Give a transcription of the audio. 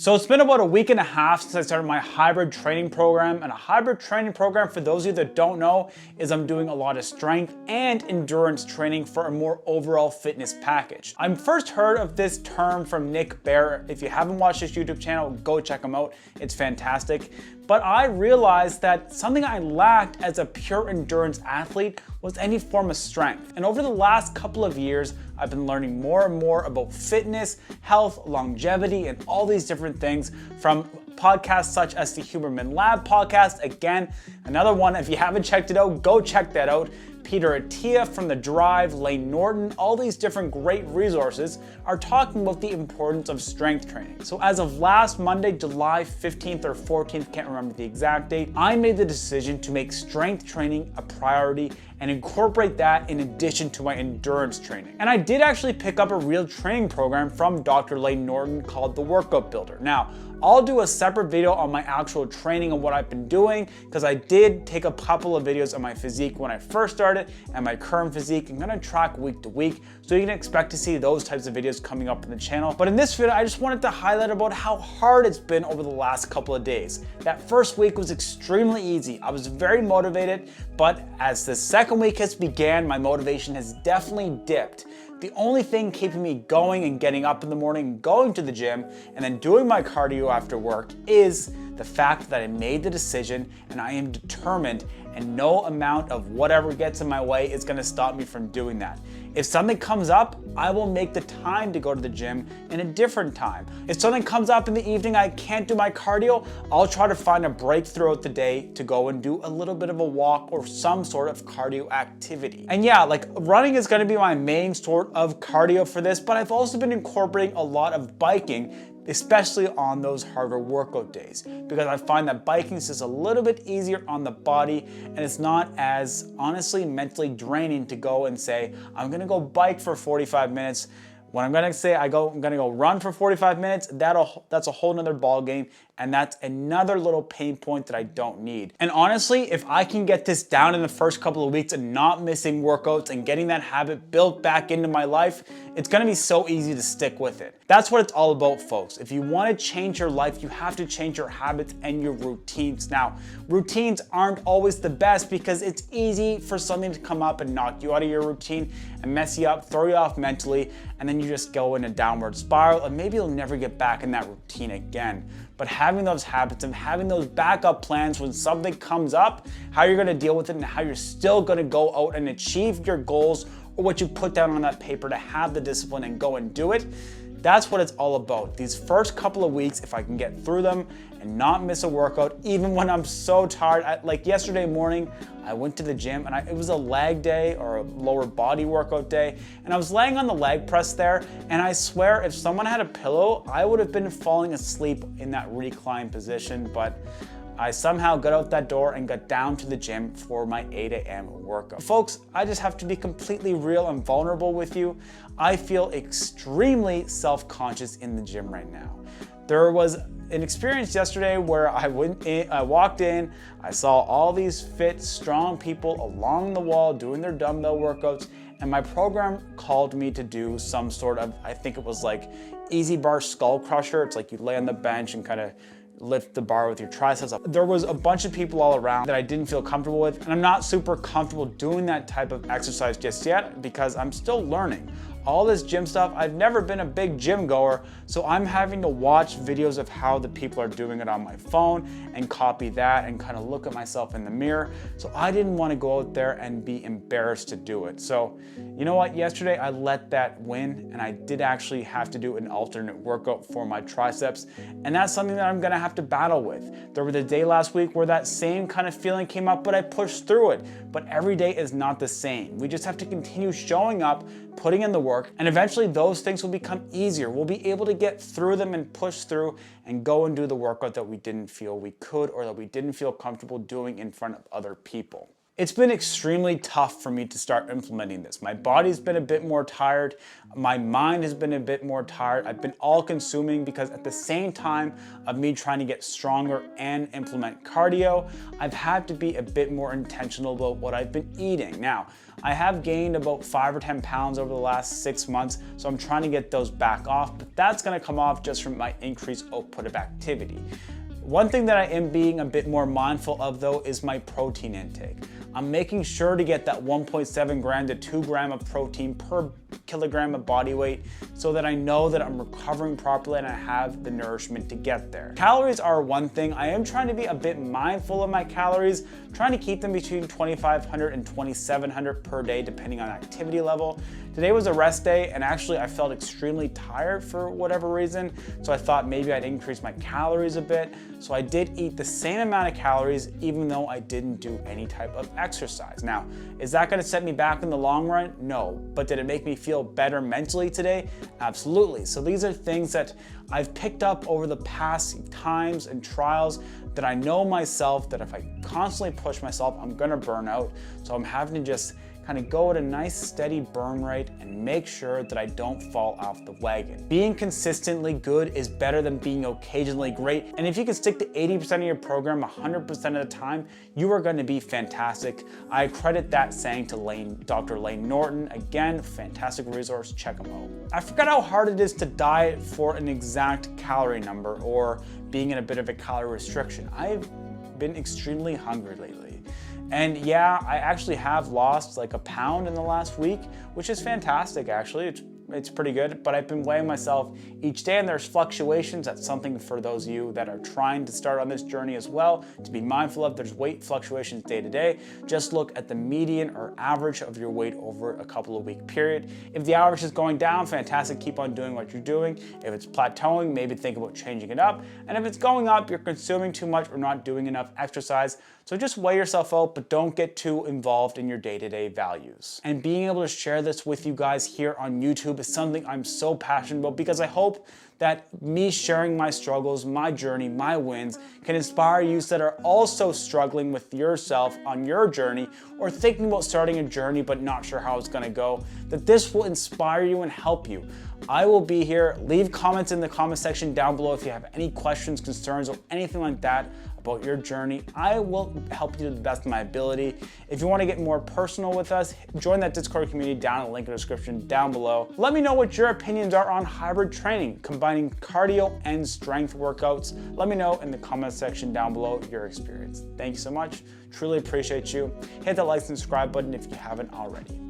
So it's been about a week and a half since I started my hybrid training program, and a hybrid training program, for those of you that don't know, is I'm doing a lot of strength and endurance training for a more overall fitness package. I first heard of this term from Nick Bear. If you haven't watched his YouTube channel, go check him out. It's fantastic. But I realized that something I lacked as a pure endurance athlete was any form of strength. And over the last couple of years, I've been learning more and more about fitness, health, longevity, and all these different things from podcasts such as the Huberman Lab podcast. Again, another one, if you haven't checked it out, go check that out. Peter Attia from The Drive, Lane Norton, all these different great resources are talking about the importance of strength training. So as of last Monday, July 15th or 14th, can't remember the exact date, I made the decision to make strength training a priority and incorporate that in addition to my endurance training. And I did actually pick up a real training program from Dr. Lane Norton called The Workout Builder. Now, I'll do a separate video on my actual training and what I've been doing, because I did take a couple of videos on my physique when I first started and my current physique. I'm gonna track week to week, so you can expect to see those types of videos coming up on the channel. But in this video, I just wanted to highlight about how hard it's been over the last couple of days. That first week was extremely easy. I was very motivated, but as the second week has began, my motivation has definitely dipped. The only thing keeping me going and getting up in the morning, going to the gym, and then doing my cardio after work is the fact that I made the decision and I am determined, and no amount of whatever gets in my way is gonna stop me from doing that. If something comes up, I will make the time to go to the gym in a different time. If something comes up in the evening, I can't do my cardio, I'll try to find a break throughout the day to go and do a little bit of a walk or some sort of cardio activity. And yeah, like running is gonna be my main sort of cardio for this, but I've also been incorporating a lot of biking, especially on those harder workout days, because I find that biking is just a little bit easier on the body, and it's not as honestly mentally draining to go and say, I'm gonna go bike for 45 minutes. When I'm gonna say I'm gonna go run for 45 minutes, that's a whole nother ball game, and that's another little pain point that I don't need. And honestly, if I can get this down in the first couple of weeks and not missing workouts and getting that habit built back into my life, it's gonna be so easy to stick with it. That's what it's all about, folks. If you wanna change your life, you have to change your habits and your routines. Now, routines aren't always the best because it's easy for something to come up and knock you out of your routine and mess you up, throw you off mentally, and then you just go in a downward spiral, and maybe you'll never get back in that routine again. But having those habits and having those backup plans when something comes up, how you're gonna deal with it and how you're still gonna go out and achieve your goals or what you put down on that paper to have the discipline and go and do it, that's what it's all about. These first couple of weeks, if I can get through them and not miss a workout, even when I'm so tired. Like yesterday morning, I went to the gym and it was a leg day or a lower body workout day, and I was laying on the leg press there, and I swear if someone had a pillow, I would have been falling asleep in that reclined position, but I somehow got out that door and got down to the gym for my 8 a.m. workout. Folks, I just have to be completely real and vulnerable with you. I feel extremely self-conscious in the gym right now. There was an experience yesterday where I walked in, I saw all these fit, strong people along the wall doing their dumbbell workouts, and my program called me to do some sort of, I think it was like easy bar skull crusher. It's like you lay on the bench and kind of lift the bar with your triceps up. There was a bunch of people all around that I didn't feel comfortable with, and I'm not super comfortable doing that type of exercise just yet because I'm still learning. All this gym stuff, I've never been a big gym goer, so I'm having to watch videos of how the people are doing it on my phone and copy that and kind of look at myself in the mirror. So I didn't want to go out there and be embarrassed to do it. So you know what, yesterday I let that win, and I did actually have to do an alternate workout for my triceps, and that's something that I'm gonna have to battle with. There was a day last week where that same kind of feeling came up, but I pushed through it. But every day is not the same. We just have to continue showing up, putting in the work, and eventually those things will become easier. We'll be able to get through them and push through and go and do the workout that we didn't feel we could or that we didn't feel comfortable doing in front of other people. It's been extremely tough for me to start implementing this. My body's been a bit more tired. My mind has been a bit more tired. I've been all consuming because at the same time of me trying to get stronger and implement cardio, I've had to be a bit more intentional about what I've been eating. Now, I have gained about 5 or 10 pounds over the last 6 months, so I'm trying to get those back off, but that's gonna come off just from my increased output of activity. One thing that I am being a bit more mindful of though is my protein intake. I'm making sure to get that 1.7 gram to 2 gram of protein per kilogram of body weight so that I know that I'm recovering properly and I have the nourishment to get there. Calories are one thing. I am trying to be a bit mindful of my calories, trying to keep them between 2,500 and 2,700 per day depending on activity level. Today was a rest day and actually I felt extremely tired for whatever reason, so I thought maybe I'd increase my calories a bit. So I did eat the same amount of calories even though I didn't do any type of exercise. Now, is that gonna set me back in the long run? No. But did it make me feel better mentally today? Absolutely. So these are things that I've picked up over the past times and trials that I know myself that if I constantly push myself, I'm gonna burn out. So I'm having to just kind of go at a nice steady burn rate and make sure that I don't fall off the wagon. Being consistently good is better than being occasionally great. And if you can stick to 80% of your program 100% of the time, you are going to be fantastic. I credit that saying to Dr. Lane Norton. Again, fantastic resource, check him out. I forgot how hard it is to diet for an exact calorie number or being in a bit of a calorie restriction. I've been extremely hungry lately. And yeah, I actually have lost like a pound in the last week, which is fantastic actually. It's pretty good, but I've been weighing myself each day and there's fluctuations. That's something for those of you that are trying to start on this journey as well to be mindful of. There's weight fluctuations day to day. Just look at the median or average of your weight over a couple of week period. If the average is going down, fantastic, keep on doing what you're doing. If it's plateauing, maybe think about changing it up. And if it's going up, you're consuming too much or not doing enough exercise. So just weigh yourself out, but don't get too involved in your day-to-day values. And being able to share this with you guys here on YouTube is something I'm so passionate about because I hope that me sharing my struggles, my journey, my wins can inspire you that are also struggling with yourself on your journey or thinking about starting a journey but not sure how it's gonna go, that this will inspire you and help you. I will be here. Leave comments in the comment section down below if you have any questions, concerns, or anything like that about your journey. I will help you to the best of my ability. If you want to get more personal with us, join that Discord community down in the link in the description down below. Let me know what your opinions are on hybrid training, combining cardio and strength workouts. Let me know in the comment section down below your experience. Thank you so much. Truly appreciate you. Hit that like and subscribe button if you haven't already.